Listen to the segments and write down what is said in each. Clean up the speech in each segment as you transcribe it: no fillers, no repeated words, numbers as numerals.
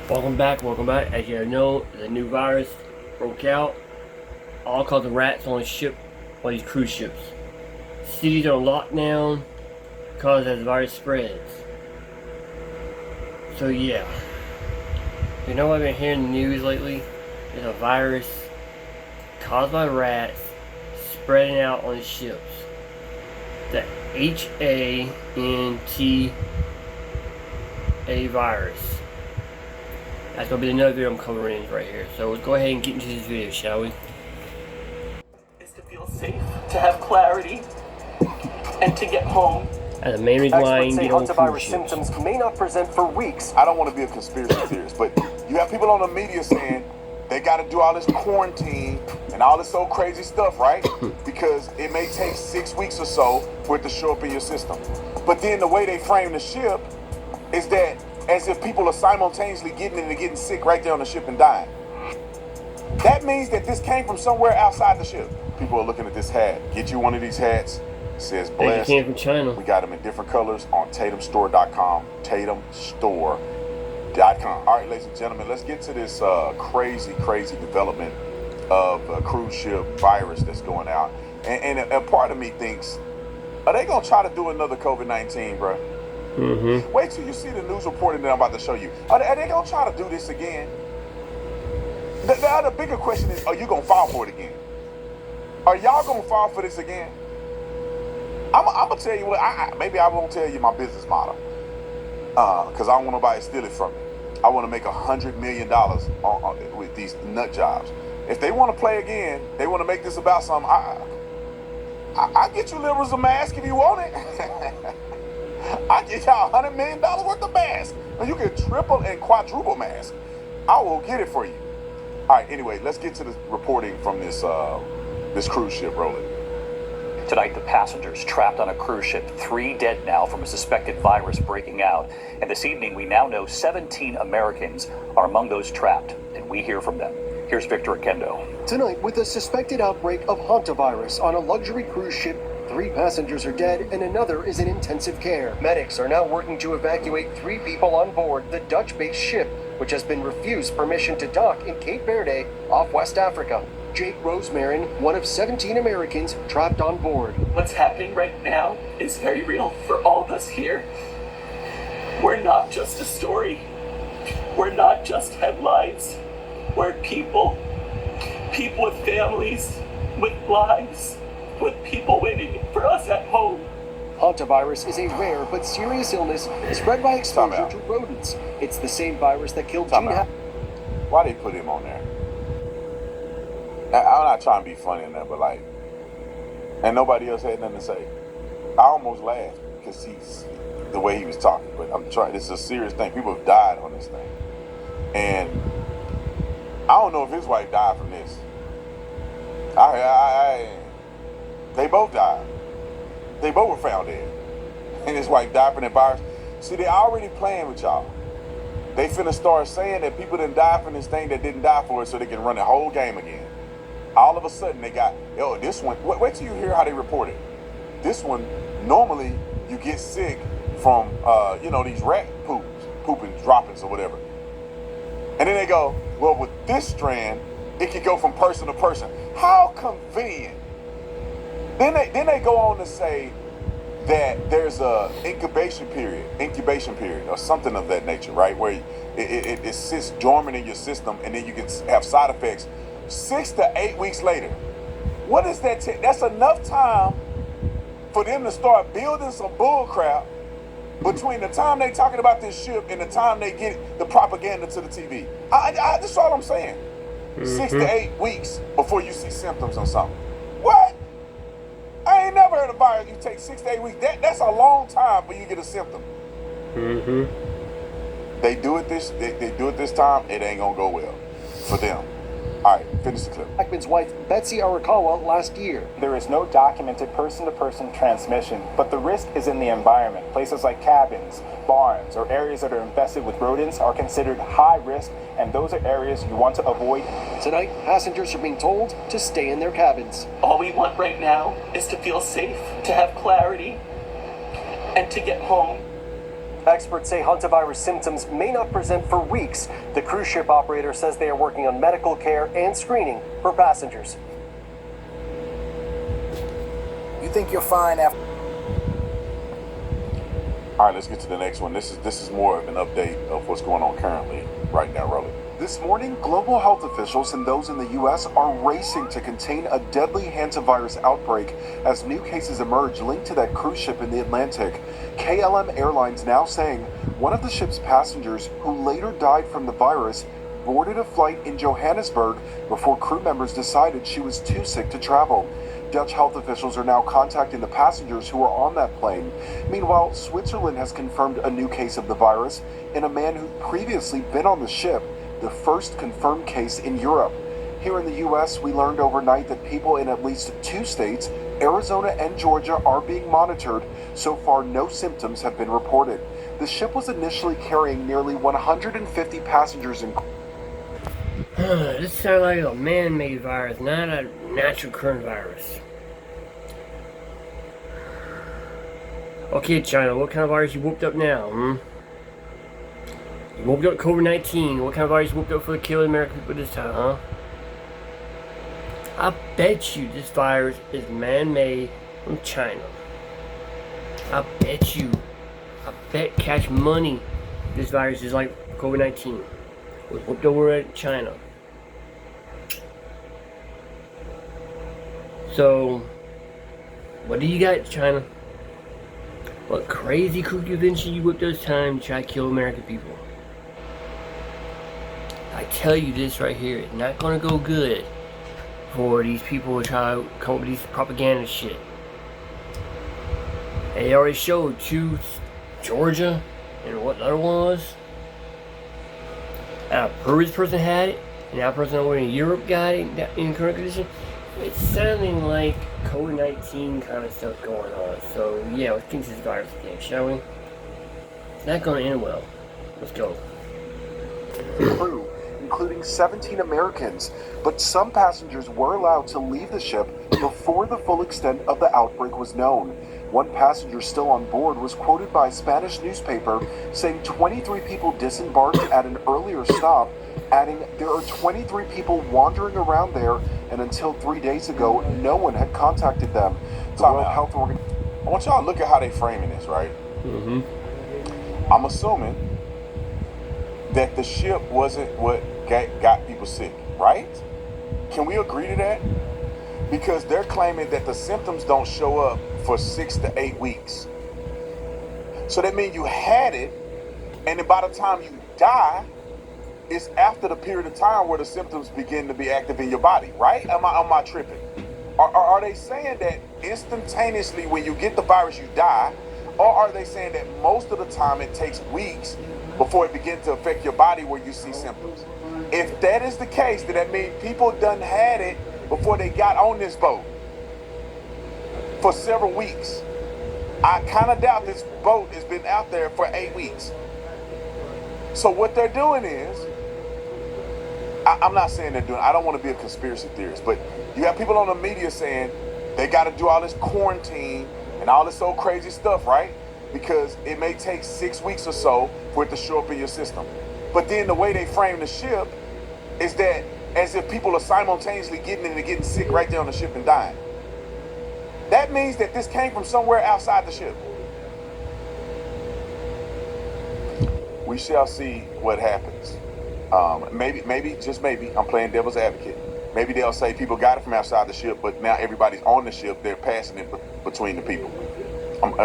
Welcome back. As you know, the new virus broke out, all cause of rats on these cruise ships. Cities are on lockdown because as the virus spreads. So yeah, you know what I've been hearing in the news lately? There's a virus caused by rats spreading out on the ships. The Hanta virus. That's going to be another video I'm covering right here. So let's go ahead and get into this video, shall we? Is to feel safe, to have clarity, and to get home. And the main reason why I Experts say get on Hantavirse cruise ships. symptoms may not present for weeks. I don't want to be a conspiracy theorist, but you have people on the media saying they got to do all this quarantine and all this so crazy stuff, right? Because it may take 6 weeks or so for it to show up in your system. But then the way they frame the ship is that as if people are simultaneously getting it and getting sick right there on the ship and dying. That means that this came from somewhere outside the ship. People are looking at this hat. Get you one of these hats. It says blessed. They came from China. We got them in different colors on tatumstore.com. Tatumstore.com. All right, ladies and gentlemen, let's get to this crazy development of a cruise ship virus that's going out. And a part of me thinks, are they going to try to do another COVID-19, bro? Mm-hmm. Wait till you see the news reporting that I'm about to show you. Are they going to try to do this again? The other bigger question is, are you going to fall for it again? Are y'all going to fall for this again? I'm going to tell you what, maybe I won't tell you my business model. Because I don't want nobody to steal it from me. I want to make $100 million with these nut jobs. If they want to play again, they want to make this about something, I get you liberals a mask if you want it. I get y'all $100 million worth of masks. And you can triple and quadruple mask. I will get it for you. All right, anyway, let's get to the reporting from this cruise ship rolling. Tonight, the passengers trapped on a cruise ship, 3 dead now from a suspected virus breaking out. And this evening, we now know 17 Americans are among those trapped, and we hear from them. Here's Victor Akendo. Tonight, with a suspected outbreak of Hantavirus on a luxury cruise ship, 3 passengers are dead and another is in intensive care. Medics are now working to evacuate 3 people on board the Dutch-based ship, which has been refused permission to dock in Cape Verde off West Africa. Jake Rosemarin, one of 17 Americans trapped on board. What's happening right now is very real for all of us here. We're not just a story. We're not just headlines. We're people with families, with lives, with people waiting for us at home. Hantavirus is a rare but serious illness spread by exposure to rodents. It's the same virus that killed Gene. Why they put him on there? I'm not trying to be funny in that, but like, and nobody else had nothing to say. I almost laughed because he's the way he was talking, but I'm trying. This is a serious thing. People have died on this thing, and I don't know if his wife died from this. They both died. They both were found dead, and his wife died from the virus. See, they already playing with y'all. They finna start saying that people didn't die from this thing that didn't die for it, so they can run the whole game again. All of a sudden, they got, this one, wait till you hear how they report it. This one, normally, you get sick from, these rat pooping, droppings or whatever. And then they go, well, with this strand, it can go from person to person. How convenient. Then they go on to say that there's a incubation period or something of that nature, right? Where it sits dormant in your system and then you can have side effects 6 to 8 weeks later. What does that take? That's enough time for them to start building some bull crap between the time they talking about this ship and the time they get the propaganda to the TV. That's all I'm saying. 6 to 8 weeks before you see symptoms or something. What? I ain't never heard of a virus you take 6 to 8 weeks. That's a long time for you to get a symptom. They do it this time, it ain't gonna go well for them. All right, finish the clip. Ackman's wife, Betsy Arakawa, last year. There is no documented person-to-person transmission, but the risk is in the environment. Places like cabins, barns, or areas that are infested with rodents are considered high risk, and those are areas you want to avoid. Tonight, passengers are being told to stay in their cabins. All we want right now is to feel safe, to have clarity, and to get home. Experts say hantavirus symptoms may not present for weeks. The cruise ship operator says they are working on medical care and screening for passengers. You think you're fine after? All right, let's get to the next one. This is more of an update of what's going on currently right now, Rolling. This morning, global health officials and those in the U.S. are racing to contain a deadly hantavirus outbreak as new cases emerge linked to that cruise ship in the Atlantic. KLM Airlines now saying one of the ship's passengers, who later died from the virus, boarded a flight in Johannesburg before crew members decided she was too sick to travel. Dutch health officials are now contacting the passengers who were on that plane. Meanwhile, Switzerland has confirmed a new case of the virus in a man who'd previously been on the ship, the first confirmed case in Europe. Here in the U.S., we learned overnight that people in at least 2 states, Arizona and Georgia, are being monitored. So far, no symptoms have been reported. The ship was initially carrying nearly 150 passengers and This sounds like a man-made virus, not a natural coronavirus. Okay, China, what kind of virus you whooped up now, You whooped up COVID-19. What kind of virus you whooped up for the killing American people this time, huh? I bet you this virus is man-made from China. I bet you. I bet cash money this virus is like COVID-19. Was whooped over at China. So, what do you got, China? What crazy kooky invention you whipped this time to try to kill American people? I tell you this right here, it's not gonna go good for these people who try to come up with these propaganda shit. And they already showed Georgia and what the other one was. And a Peru's person had it, and that person over in Europe got it in current condition. It's sounding like COVID-19 kind of stuff going on. So yeah, let's get into this virus again, shall we? It's not gonna end well. Let's go. crew, including 17 Americans, but some passengers were allowed to leave the ship before the full extent of the outbreak was known. One passenger still on board was quoted by a Spanish newspaper saying 23 people disembarked at an earlier stop, adding there are 23 people wandering around there, and until 3 days ago, no one had contacted them. The World Health Organization. I want y'all to look at how they framing this, right? I'm assuming that the ship wasn't what got people sick, right? Can we agree to that? Because they're claiming that the symptoms don't show up for 6 to 8 weeks. So that means you had it, and then by the time you die, it's after the period of time where the symptoms begin to be active in your body, right? Am I tripping? Are they saying that instantaneously when you get the virus you die, or are they saying that most of the time it takes weeks before it begins to affect your body where you see symptoms? If that is the case, then that means people done had it before they got on this boat for several weeks. I kind of doubt this boat has been out there for 8 weeks. So what they're doing is, I'm not saying they're doing, I don't want to be a conspiracy theorist, but you have people on the media saying they got to do all this quarantine and all this old crazy stuff, right? Because it may take 6 weeks or so for it to show up in your system. But then the way they frame the ship is that as if people are simultaneously getting it and getting sick right there on the ship and dying. That means that this came from somewhere outside the ship. We shall see what happens. Maybe, just maybe, I'm playing devil's advocate. Maybe they'll say people got it from outside the ship, but now everybody's on the ship, they're passing it between the people.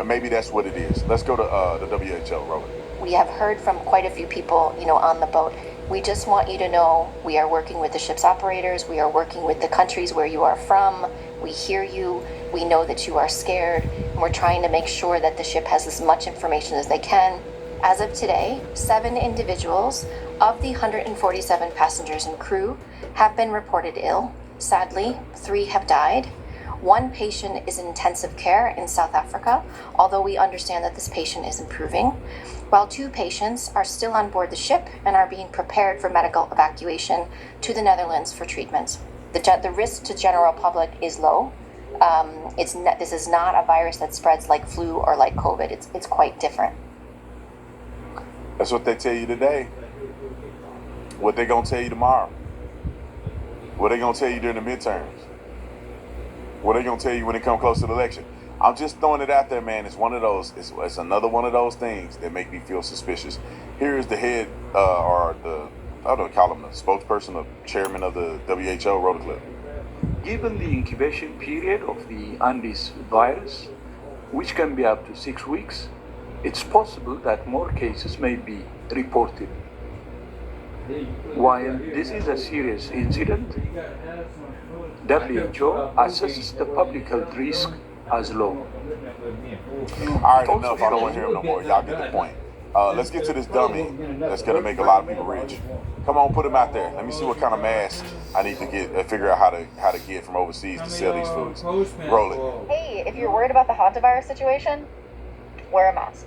Maybe that's what it is. Let's go to the WHO, Roland. We have heard from quite a few people, on the boat. We just want you to know we are working with the ship's operators. We are working with the countries where you are from. We hear you. We know that you are scared. And we're trying to make sure that the ship has as much information as they can. As of today, 7 individuals of the 147 passengers and crew have been reported ill. Sadly, 3 have died. 1 patient is in intensive care in South Africa, although we understand that this patient is improving, while 2 patients are still on board the ship and are being prepared for medical evacuation to the Netherlands for treatment. The risk to general public is low. This is not a virus that spreads like flu or like COVID. It's quite different. That's what they tell you today. What they gonna tell you tomorrow? What they gonna tell you during the midterms? What they gonna tell you when it come close to the election? I'm just throwing it out there, man. It's one of those. It's another one of those things that make me feel suspicious. Here is the head, or the I don't call him the spokesperson, the chairman of the WHO, wrote a clip. Given the incubation period of the Andes virus, which can be up to 6 weeks, it's possible that more cases may be reported. While this is a serious incident, WHO assesses the public health risk as low. All right, enough. I don't want to hear him no more. Y'all get the point. Let's get to this dummy that's going to make a lot of people rich. Come on, put him out there. Let me see what kind of mask I need to get, figure out how to get from overseas to sell these foods. Roll it. Hey, if you're worried about the Hantavirse situation, wear a mask.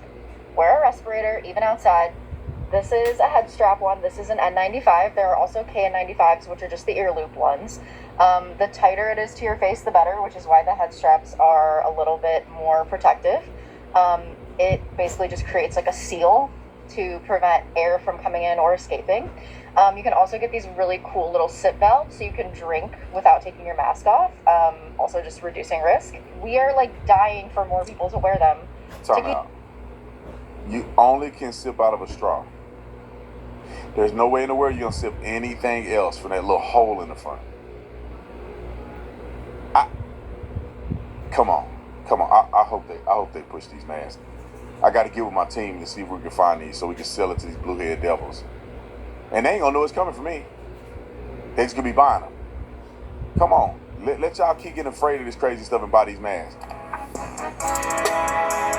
Wear a respirator, even outside. This is a head strap one. This is an N95. There are also KN95s, which are just the ear loop ones. The tighter it is to your face, the better, which is why the head straps are a little bit more protective. It basically just creates like a seal to prevent air from coming in or escaping. You can also get these really cool little sip valves so you can drink without taking your mask off, also just reducing risk. We are like dying for more people to wear them. Time out. You only can sip out of a straw. There's no way in the world you're going to sip anything else from that little hole in the front. Come on. I hope they push these masks. I got to get with my team to see if we can find these so we can sell it to these blue-head devils. And they ain't going to know it's coming from me. They just going to be buying them. Come on. Let y'all keep getting afraid of this crazy stuff and buy these masks.